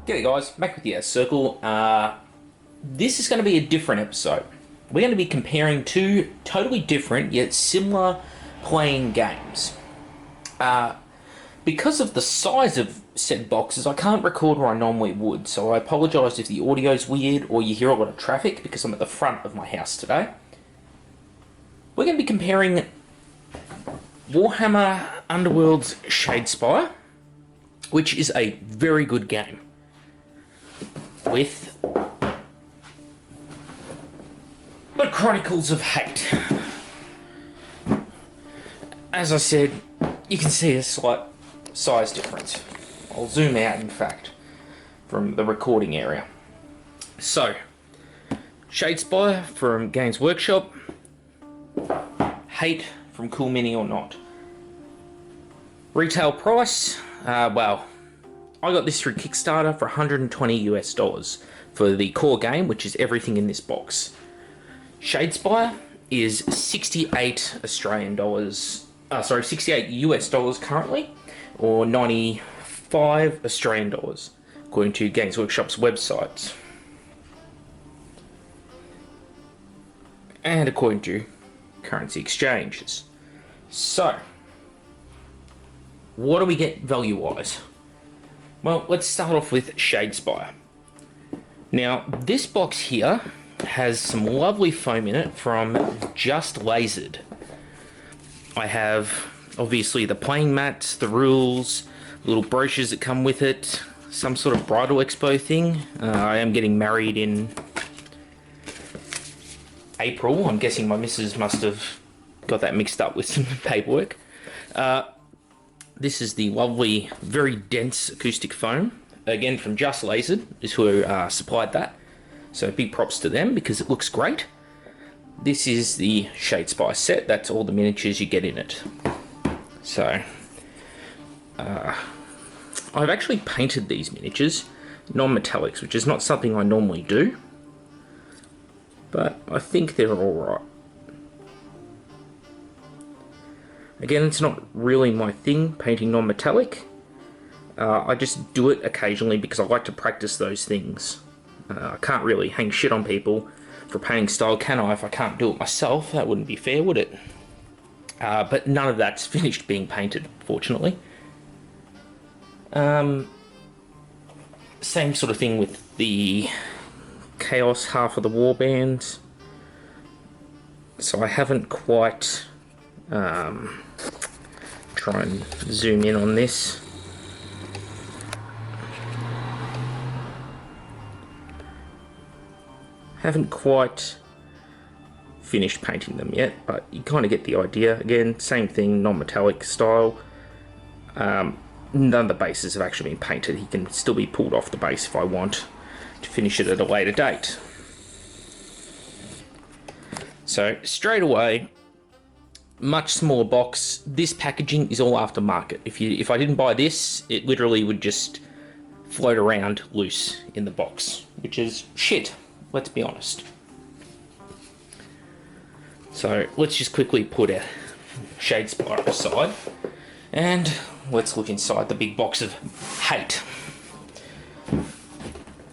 G'day guys, back with you, Circle. This is going to be a different episode. We're going to be comparing two totally different yet similar playing games. Because of the size of said boxes, I can't record where I normally would, so I apologise if the audio's weird or you hear a lot of traffic because I'm at the front of my house today. We're going to be comparing Warhammer Underworld's Shadespire, which is a very good game, with the Chronicles of Hate. As I said, you can see a slight size difference. I'll zoom out, in fact, from the recording area. So, Shadespire from Games Workshop, Hate from Cool Mini or Not. Retail price, well, I got this through Kickstarter for $120 for the core game, which is everything in this box. Shadespire is 68 Australian dollars, 68 US dollars currently, or 95 Australian dollars, according to Games Workshop's website. And according to currency exchanges. So, what do we get value-wise? Well, let's start off with Shadespire. Now, this box here has some lovely foam in it from Just Lasered. I have, obviously, the playing mats, the rules, little brochures that come with it, some sort of bridal expo thing. I am getting married in April. I'm guessing my missus must have got that mixed up with some paperwork. This is the lovely, very dense acoustic foam. Again, from Just Lasered, is who supplied that. So big props to them because it looks great. This is the Shadespire set. That's all the miniatures you get in it. So, I've actually painted these miniatures non-metallics, which is not something I normally do. But I think they're alright. Again, it's not really my thing, painting non-metallic. I just do it occasionally because I like to practice those things. I can't really hang shit on people for painting style, can I? If I can't do it myself, that wouldn't be fair, would it? But none of that's finished being painted, fortunately. Same sort of thing with the Chaos half of the warband. So I haven't quite... try and zoom in on this. Haven't quite finished painting them yet, but you kind of get the idea. Again, same thing, non-metallic style. None of the bases have actually been painted. He can still be pulled off the base if I want to finish it at a later date. So straight away, much smaller box. This packaging is all aftermarket. If I didn't buy this, it literally would just float around loose in the box, which is shit. Let's be honest. So let's just quickly put a Shadespire aside and let's look inside the big box of Hate.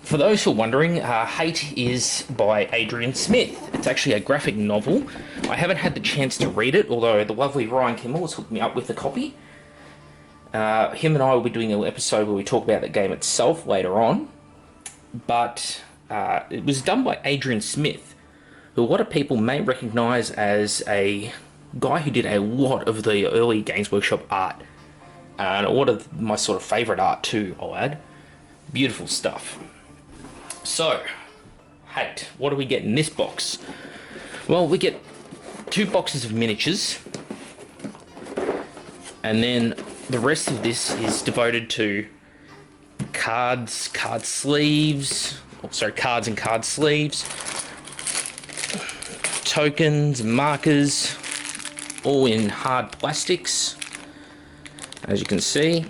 For those who are wondering, Hate is by Adrian Smith. It's actually a graphic novel. I haven't had the chance to read it, although the lovely Ryan Kimmel has hooked me up with a copy. Him and I will be doing an episode where we talk about the game itself later on. But it was done by Adrian Smith, who a lot of people may recognise as a guy who did a lot of the early Games Workshop art. And a lot of my sort of favourite art too, I'll add. Beautiful stuff. So, Hate, what do we get in this box? Well, we get 2 boxes of miniatures, and then the rest of this is devoted to cards, card sleeves, cards and card sleeves, tokens, markers, all in hard plastics, as you can see.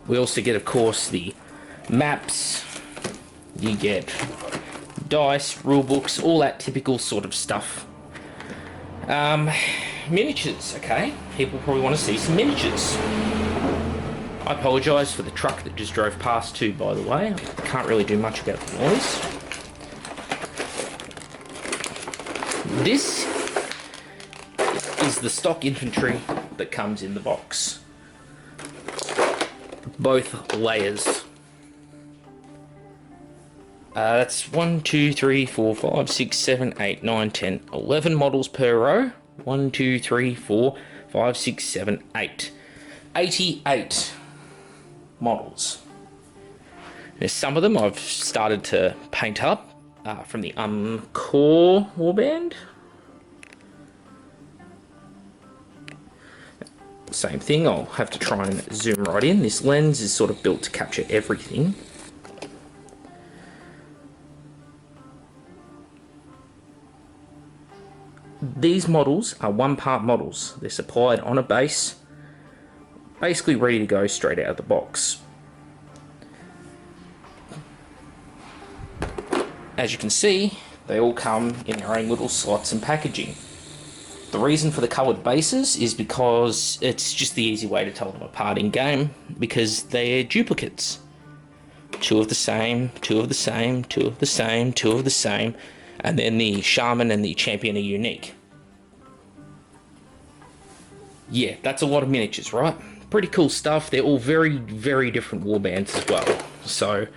We also get, of course, the maps. You get dice, rule books, all that typical sort of stuff. miniatures, okay? People probably want to see some miniatures. I apologise for the truck that just drove past too, by the way. I can't really do much about the noise. This is the stock infantry that comes in the box. Both layers. That's 1, 2, 3, 4, 5, 6, 7, 8, 9, 10, 11 models per row. 1, 2, 3, 4, 5, 6, 7, 8. 88 models. There's some of them I've started to paint up from the Core warband. Same thing, I'll have to try and zoom right in. This lens is sort of built to capture everything. These models are one-part models. They're supplied on a base, basically ready to go straight out of the box. As you can see, they all come in their own little slots and packaging. The reason for the coloured bases is because it's just the easy way to tell them apart in game, because they're duplicates. Two of the same, two of the same, two of the same, two of the same, and then the Shaman and the Champion are unique. Yeah, that's a lot of miniatures, right? Pretty cool stuff. They're all very, very different warbands as well. So,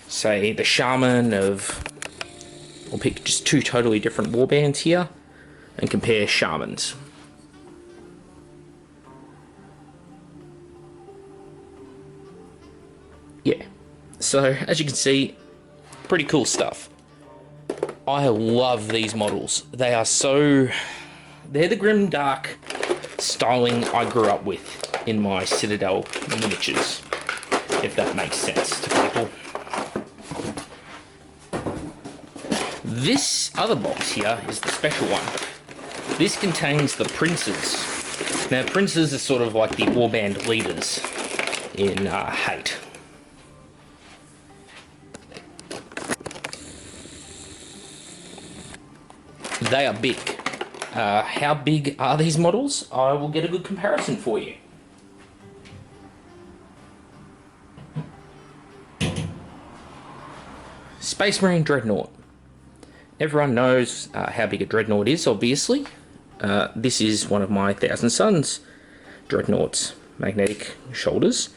say the Shaman of... I'll pick just two totally different warbands here and compare Shamans. Yeah, so as you can see, pretty cool stuff. I love these models. They are so... They're the grim dark styling I grew up with in my Citadel miniatures, if that makes sense to people. This other box here is the special one. This contains the princes. Now, princes are sort of like the warband leaders in Hate. They are big. How big are these models? I will get a good comparison for you. Space Marine Dreadnought. Everyone knows how big a Dreadnought is, obviously. This is one of my Thousand Suns Dreadnoughts. Magnetic shoulders.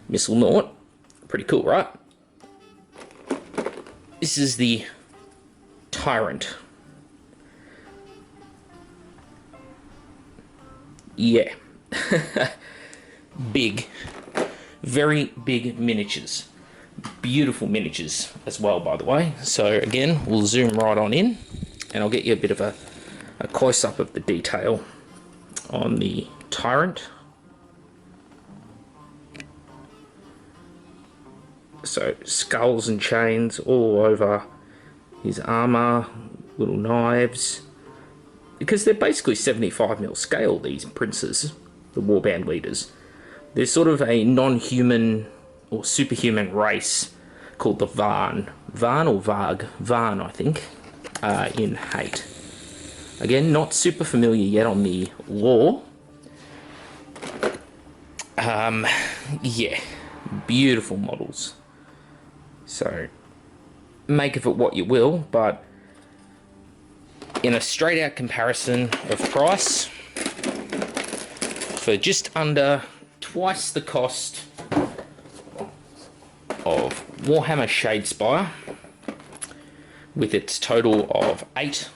Missile Nought. Pretty cool, right? This is the Tyrant. Yeah. Big. Very big miniatures. Beautiful miniatures as well, by the way. So again, we'll zoom right on in and I'll get you a bit of a close-up of the detail on the Tyrant. So skulls and chains all over his armor, little knives. Because they're basically 75mm scale, these princes, the warband leaders. They're sort of a non-human or superhuman race called the Varn. Varn or Varg? Varn, I think, in Hate. Again, not super familiar yet on the lore. Yeah, beautiful models. So, make of it what you will, but in a straight out comparison of price, for just under twice the cost of Warhammer Shadespire, with its total of 8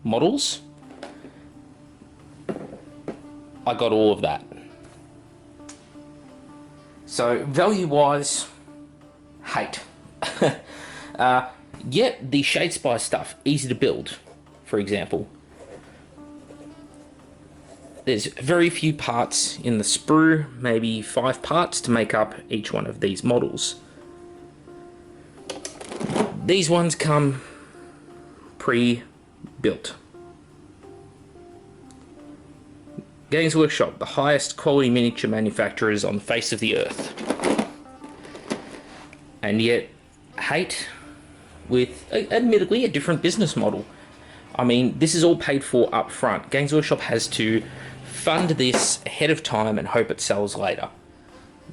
models, I got all of that. So value wise, Hate. Yet the Shadespire stuff, easy to build. For example, there's very few parts in the sprue, maybe 5 parts to make up each one of these models. These ones come pre-built. Games Workshop, the highest quality miniature manufacturers on the face of the earth. And yet, Hate, with admittedly a different business model. I mean, this is all paid for up front. Games Workshop has to fund this ahead of time and hope it sells later.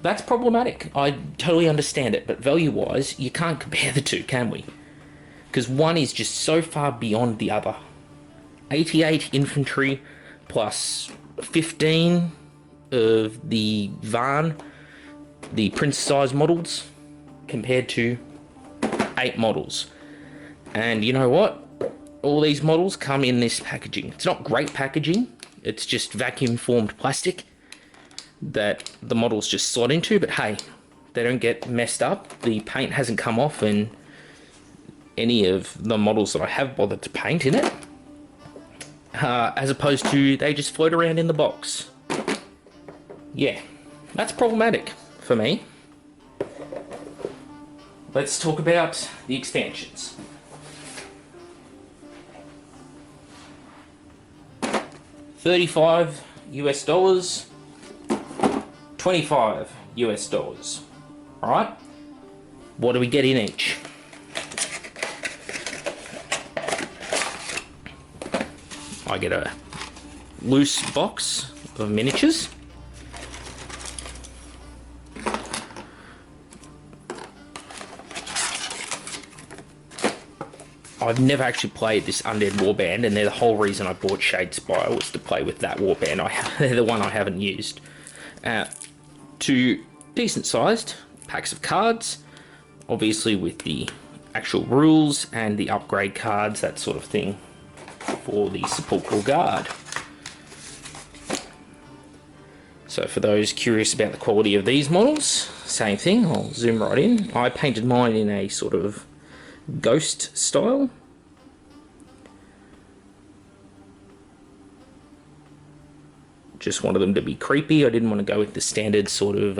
That's problematic. I totally understand it, but value-wise, you can't compare the two, can we? Because one is just so far beyond the other. 88 infantry plus 15 of the Van, the Prince size models, compared to 8 models. And you know what? All these models come in this packaging. It's not great packaging. It's just vacuum formed plastic that the models just slot into, but hey, they don't get messed up. The paint hasn't come off in any of the models that I have bothered to paint in it. As opposed to they just float around in the box. Yeah, that's problematic for me. Let's talk about the expansions. $35 US, $25 US. Alright? What do we get in each? I get a loose box of miniatures. I've never actually played this Undead Warband, and they're the whole reason I bought Shadespire was to play with that warband. They're the one I haven't used. 2 decent-sized packs of cards, obviously with the actual rules and the upgrade cards, that sort of thing, for the Sepulchral Guard. So for those curious about the quality of these models, same thing, I'll zoom right in. I painted mine in a sort of ghost style. Just wanted them to be creepy. I didn't want to go with the standard sort of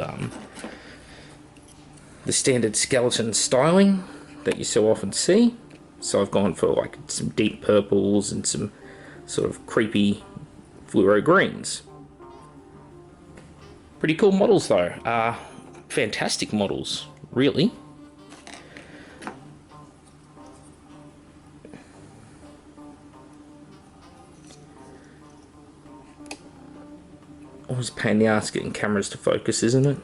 the standard skeleton styling that you so often see. So I've gone for like some deep purples and some sort of creepy fluoro greens. Pretty cool models though. Fantastic models, really. Always a pain in the ass getting cameras to focus, isn't it?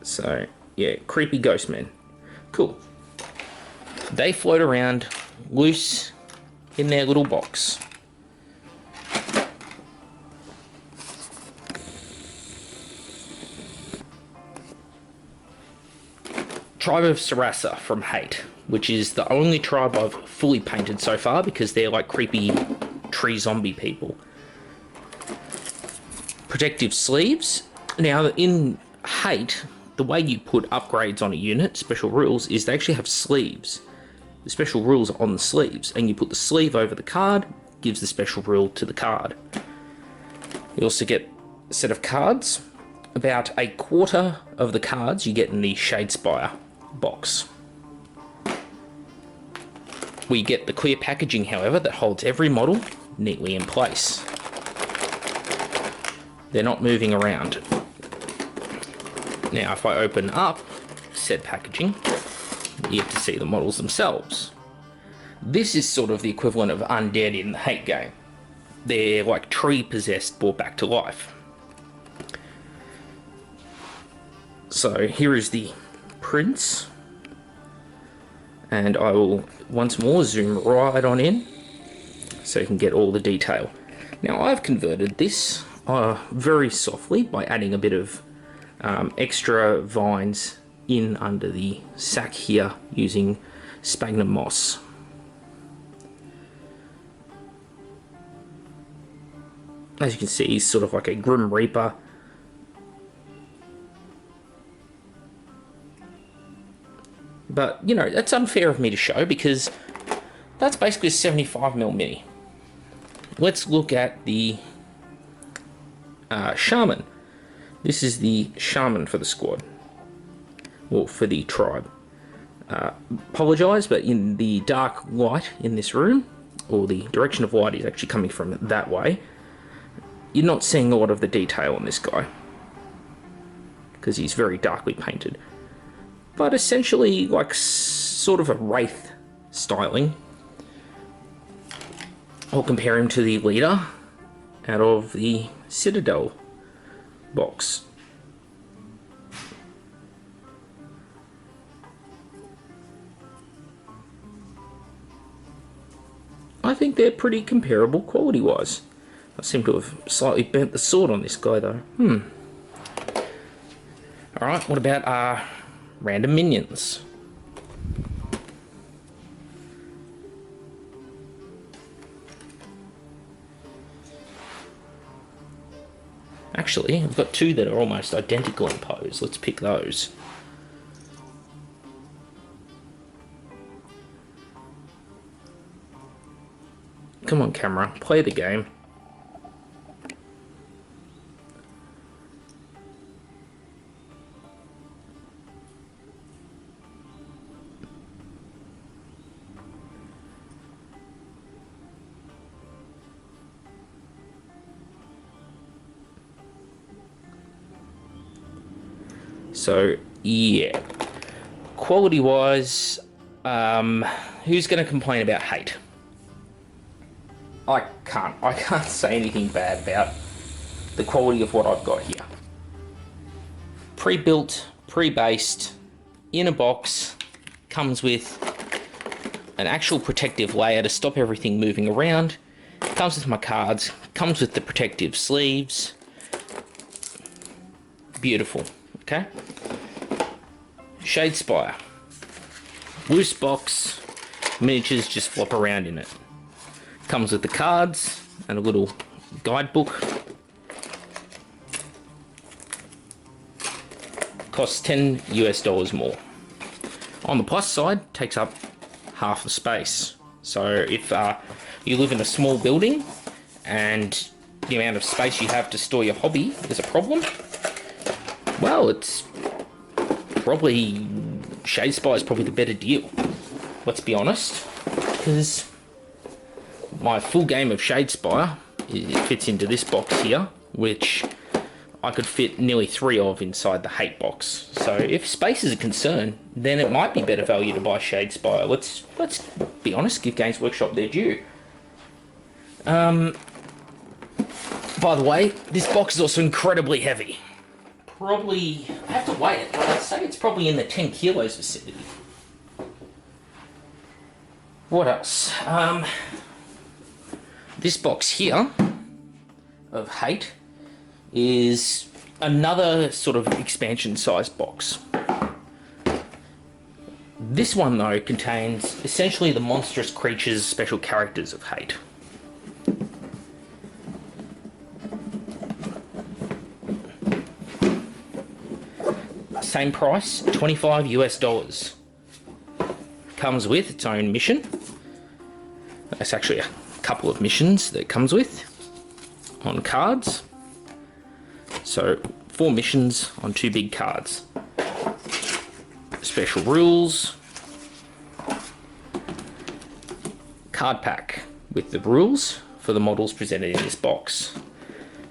So, yeah, creepy ghost men. Cool. They float around loose in their little box. Tribe of Sarasa from Hate, which is the only tribe I've fully painted so far because they're like creepy tree zombie people. Protective sleeves. Now, in Hate, the way you put upgrades on a unit, special rules, is they actually have sleeves. The special rules are on the sleeves, and you put the sleeve over the card, gives the special rule to the card. You also get a set of cards. About a quarter of the cards you get in the Shadespire box. We get the clear packaging, however, that holds every model neatly in place. They're not moving around. Now, if I open up said packaging, you have to see the models themselves. This is sort of the equivalent of undead in the Hate game. They're like tree possessed brought back to life. So here is the Prince, and I will once more zoom right on in so you can get all the detail. Now, I've converted this very softly by adding a bit of extra vines in under the sack here using sphagnum moss. As you can see, he's sort of like a Grim Reaper. But, you know, that's unfair of me to show because that's basically a 75mm mini. Let's look at the Shaman. This is the Shaman for the squad. Well, for the tribe. Apologise, but in the dark light in this room, or the direction of light is actually coming from that way, you're not seeing a lot of the detail on this guy, because he's very darkly painted. But essentially, like, sort of a wraith styling I'll compare him to the leader out of the Citadel box. I think they're pretty comparable quality-wise. I seem to have slightly bent the sword on this guy, though. Alright, what about random minions? Actually, I've got two that are almost identical in pose. Let's pick those. Come on, camera, play the game. So, yeah. Quality-wise, who's going to complain about hate? I can't say anything bad about the quality of what I've got here. Pre-built, pre-based, in a box, comes with an actual protective layer to stop everything moving around, comes with my cards, comes with the protective sleeves. Beautiful, okay? Shadespire. Loose box, miniatures just flop around in it. Comes with the cards and a little guidebook. Costs $10 more. On the plus side, takes up half the space. So if you live in a small building and the amount of space you have to store your hobby is a problem, well, it's probably Shadespire is probably the better deal. Let's be honest, because my full game of Shadespire, it fits into this box here, which I could fit nearly 3 of inside the hate box. So if space is a concern, then it might be better value to buy Shadespire. Let's be honest, give Games Workshop their due. By the way, this box is also incredibly heavy. Probably, I have to weigh it, but I'd say it's probably in the 10 kilos vicinity. What else? This box here of hate is another sort of expansion size box. This one though contains essentially the monstrous creatures, special characters of hate. Same price, $25. Comes with its own mission. That's actually a couple of missions that it comes with on cards. So 4 missions on 2 big cards. Special rules. Card pack with the rules for the models presented in this box.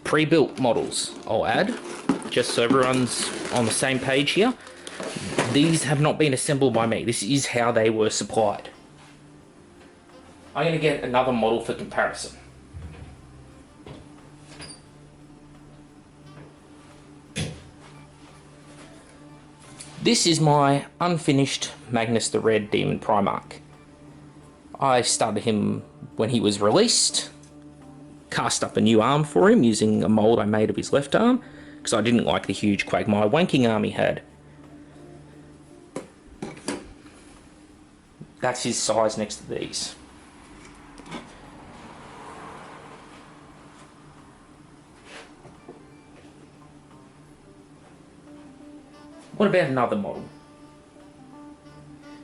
Pre-built models, I'll add, just so everyone's on the same page here. These have not been assembled by me. This is how they were supplied. I'm going to get another model for comparison. This is my unfinished Magnus the Red Demon Primarch. I started him when he was released, cast up a new arm for him using a mould I made of his left arm, because I didn't like the huge Quagmire wanking arm he had. That's his size next to these. What about another model?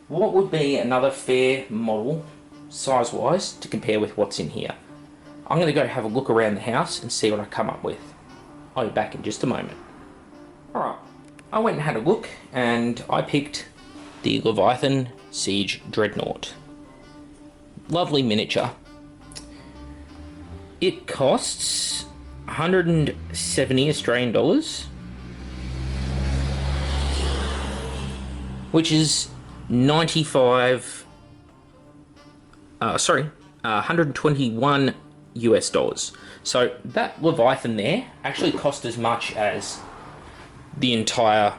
What would be another fair model, size-wise, to compare with what's in here? I'm going to go have a look around the house and see what I come up with. I'll be back in just a moment. Alright, I went and had a look and I picked the Leviathan Siege Dreadnought. Lovely miniature. It costs 170 Australian dollars, which is 95, $121 US. So that Leviathan there actually cost as much as the entire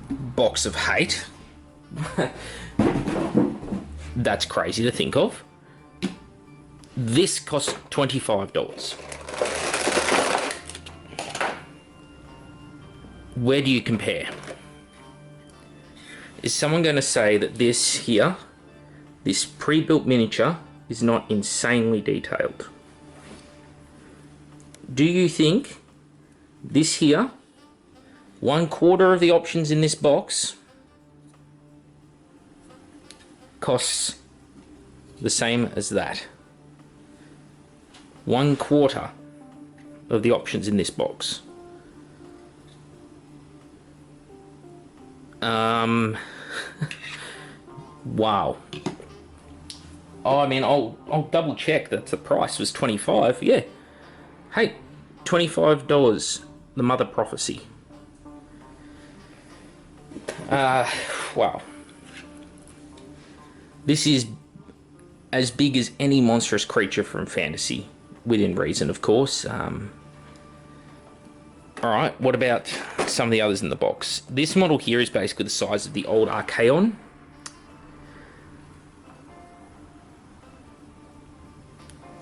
box of hate. That's crazy to think of. This cost $25. Where do you compare? Is someone going to say that this here, this pre-built miniature, is not insanely detailed? Do you think this here, 1/4 of the options in this box, costs the same as that? 1/4 of the options in this box. Wow. Oh, I mean, I'll double check that the price was $25. Yeah. Hey, $25. The Mother Prophecy. Wow. This is as big as any monstrous creature from fantasy, within reason, of course. Alright, what about some of the others in the box? This model here is basically the size of the old Archaon.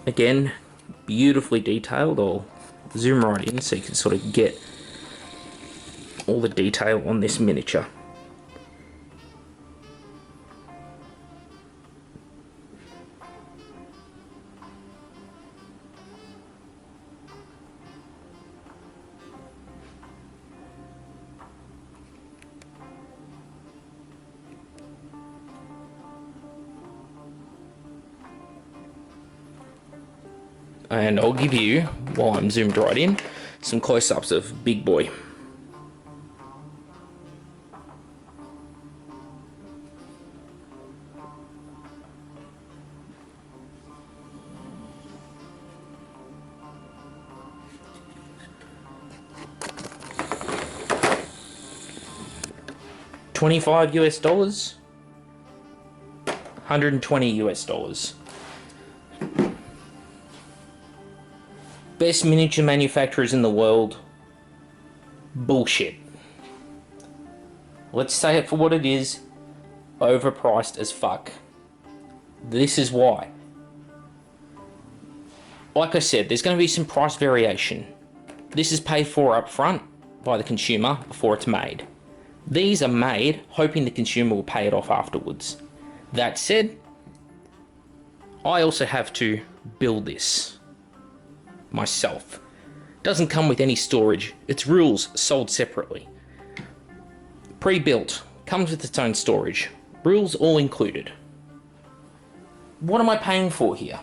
Again, beautifully detailed. I'll zoom right in so you can sort of get all the detail on this miniature. And I'll give you, while I'm zoomed right in, some close-ups of Big Boy. $25 US, $120 US. Best miniature manufacturers in the world. Bullshit. Let's say it for what it is. Overpriced as fuck. This is why. Like I said, there's going to be some price variation. This is paid for up front by the consumer before it's made. These are made hoping the consumer will pay it off afterwards. That said, I also have to build this myself. Doesn't come with any storage. Its rules sold separately. Pre-built, comes with its own storage. Rules all included. What am I paying for here?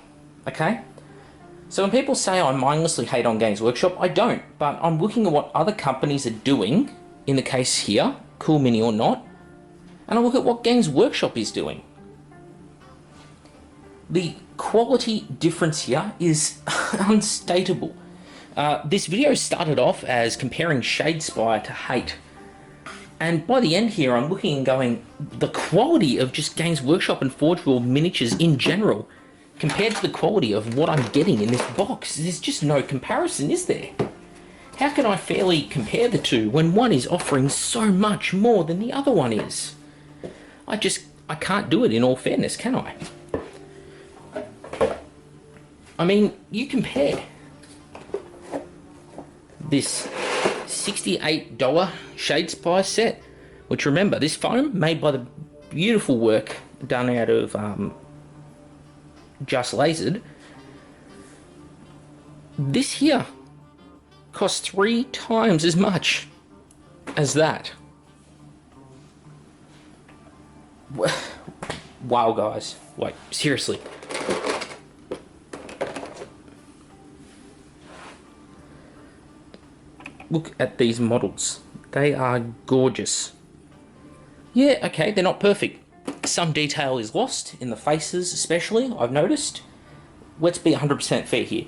Okay? So when people say I mindlessly hate on Games Workshop, I don't, but I'm looking at what other companies are doing, in the case here, Cool Mini or not, and I look at what Games Workshop is doing. The quality difference here is unstatable. This video started off as comparing Shadespire to Hate. And by the end here, I'm looking and going, the quality of just Games Workshop and Forge World miniatures in general, compared to the quality of what I'm getting in this box, there's just no comparison, is there? How can I fairly compare the two when one is offering so much more than the other one is? I can't do it, in all fairness, can I? I mean, you compare this $68 Shadespire set, which, remember, this foam made by the beautiful work done out of Just Lasered. This here costs 3 times as much as that. Wow, guys, like, seriously. Look at these models. They are gorgeous. Yeah, okay, they're not perfect. Some detail is lost, in the faces especially, I've noticed. Let's be 100% fair here.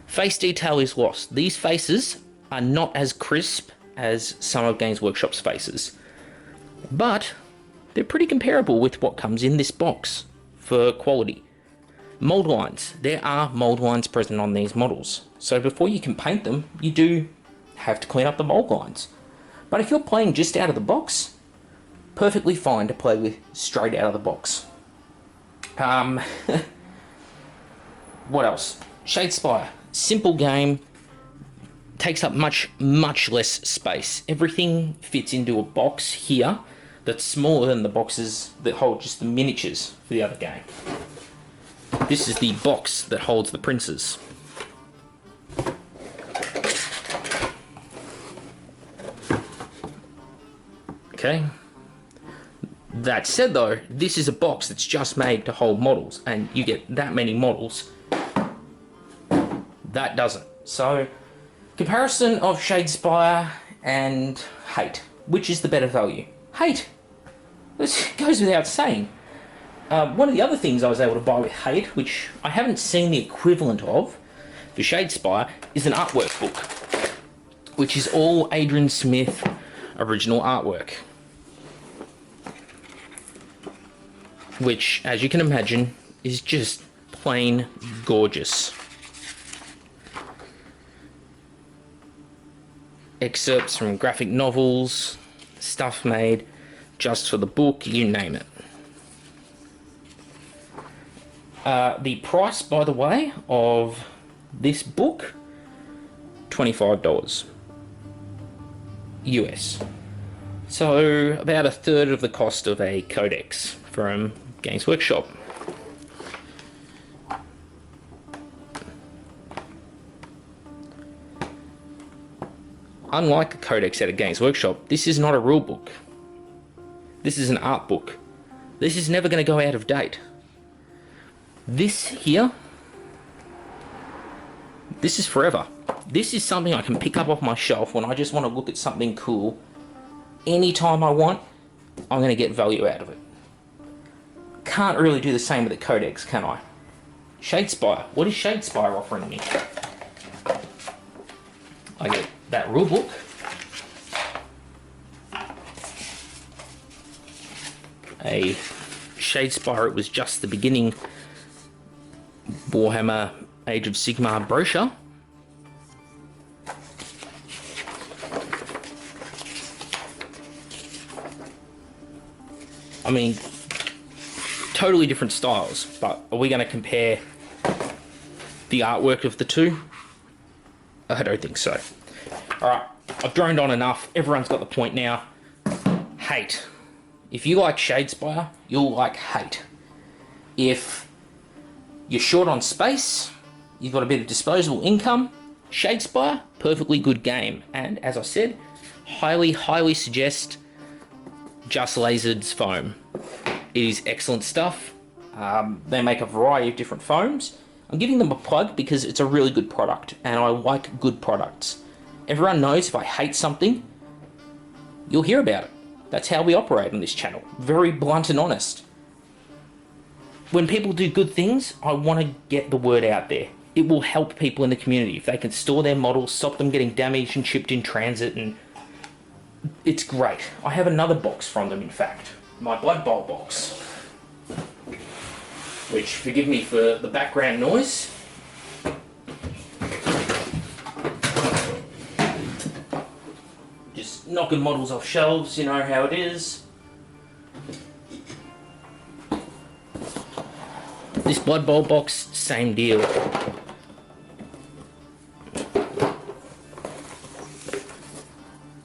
Face detail is lost. These faces are not as crisp as some of Games Workshop's faces. But they're pretty comparable with what comes in this box for quality. Mold lines. There are mold lines present on these models. So before you can paint them, you do have to clean up the mold lines. But if you're playing just out of the box, perfectly fine to play with straight out of the box. What else? Shadespire. Simple game. Takes up much less space. Everything fits into a box here that's smaller than the boxes that hold just the miniatures for the other game. This is the box that holds the princes. Okay. That said though, this is a box that's just made to hold models, and you get that many models. That doesn't. So, comparison of Shadespire and Hate. Which is the better value? Hate. This goes without saying. One of the other things I was able to buy with Hate, which I haven't seen the equivalent of for Shadespire, is an artwork book, which is all Adrian Smith original artwork. Which, as you can imagine, is just plain gorgeous. Excerpts from graphic novels, stuff made just for the book, you name it. The price, by the way, of this book, $25 US. So about a third of the cost of a codex from Games Workshop. Unlike the codex at a Games Workshop, this is not a rule book. This is an art book. This is never going to go out of date. This here, this is forever. This is something I can pick up off my shelf when I just want to look at something cool. Anytime I want, I'm going to get value out of it. Can't really do the same with the codex, can I? Shadespire. What is Shadespire offering me? I get that rule book. A Shadespire, it was just the beginning Warhammer Age of Sigmar brochure. I mean, totally different styles, but are we going to compare the artwork of the two? I don't think so. Alright, I've droned on enough. Everyone's got the point now. Hate. If you like Shadespire, you'll like Hate. If you're short on space, you've got a bit of disposable income, Shadespire, perfectly good game. And as I said, highly suggest Just Lasered's foam. It is excellent stuff. They make a variety of different foams. I'm giving them a plug because it's a really good product, and I like good products. Everyone knows if I hate something, you'll hear about it. That's how we operate on this channel. Very blunt and honest. When people do good things, I want to get the word out there. It will help people in the community. If they can store their models, stop them getting damaged and shipped in transit, and it's great. I have another box from them, in fact. My Blood Bowl box. Which, forgive me for the background noise. Just knocking models off shelves, you know how it is. This Blood Bowl box, same deal.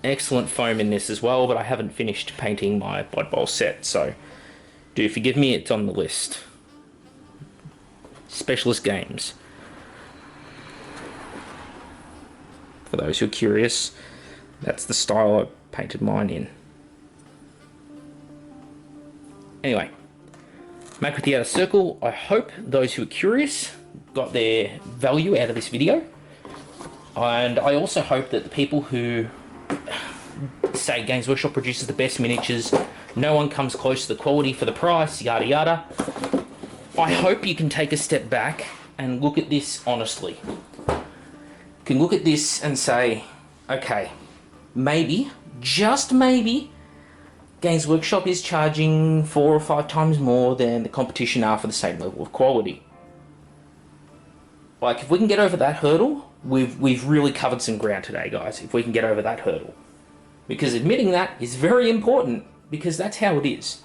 Excellent foam in this as well, but I haven't finished painting my Blood Bowl set, so do forgive me, it's on the list. Specialist Games. For those who are curious, that's the style I painted mine in. Anyway, Make with the Outer Circle. I hope those who are curious got their value out of this video. And I also hope that the people who say Games Workshop produces the best miniatures, no one comes close to the quality for the price, yada yada. I hope you can take a step back and look at this honestly. You can look at this and say, okay, maybe, just maybe, Games Workshop is charging 4 or 5 times more than the competition are for the same level of quality. Like, if we can get over that hurdle, we've really covered some ground today, guys, if we can get over that hurdle. Because admitting that is very important, because that's how it is.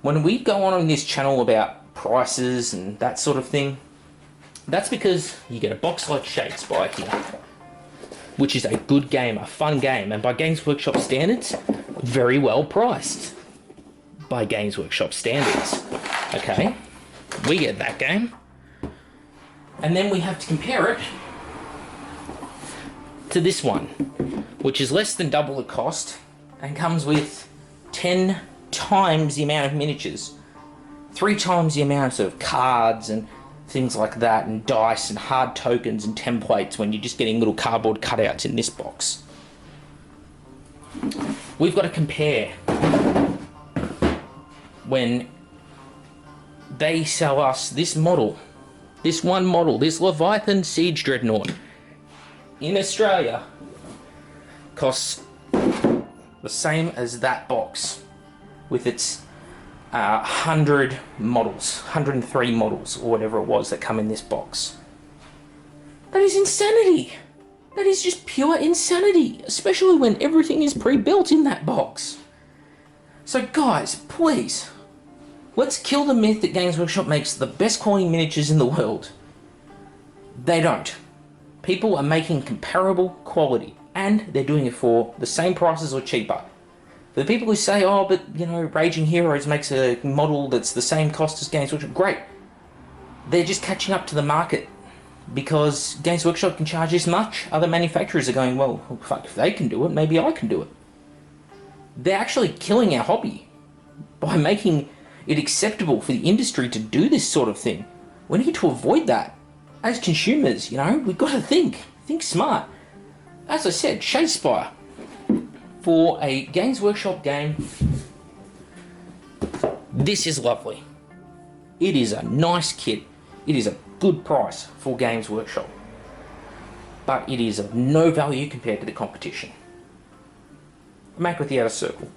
When we go on this channel about prices and that sort of thing, that's because you get a box like Shadespire here, which is a good game, a fun game, and by Games Workshop standards, very well priced. By Games Workshop standards. Okay, we get that game. And then we have to compare it to this one, which is less than double the cost and comes with 10 times the amount of miniatures, 3 times the amount of cards and things like that, and dice and hard tokens and templates, when you're just getting little cardboard cutouts in this box. We've got to compare when they sell us this model, this one model, this Leviathan Siege Dreadnought in Australia costs the same as that box with its 100 models, 103 models or whatever it was that come in this box. That is insanity. That is just pure insanity, especially when everything is pre-built in that box. So guys, please, let's kill the myth that Games Workshop makes the best quality miniatures in the world. They don't. People are making comparable quality, and they're doing it for the same prices or cheaper. For the people who say, oh, but, you know, Raging Heroes makes a model that's the same cost as Games Workshop, great. They're just catching up to the market because Games Workshop can charge this much. Other manufacturers are going, well, fuck, if they can do it, maybe I can do it. They're actually killing our hobby by making it acceptable for the industry to do this sort of thing. We need to avoid that. As consumers, you know, we've got to think smart. As I said, Shadespire, for a Games Workshop game, this is lovely. It is a nice kit. It is a good price for Games Workshop. But it is of no value compared to the competition. Mac with the Outer Circle.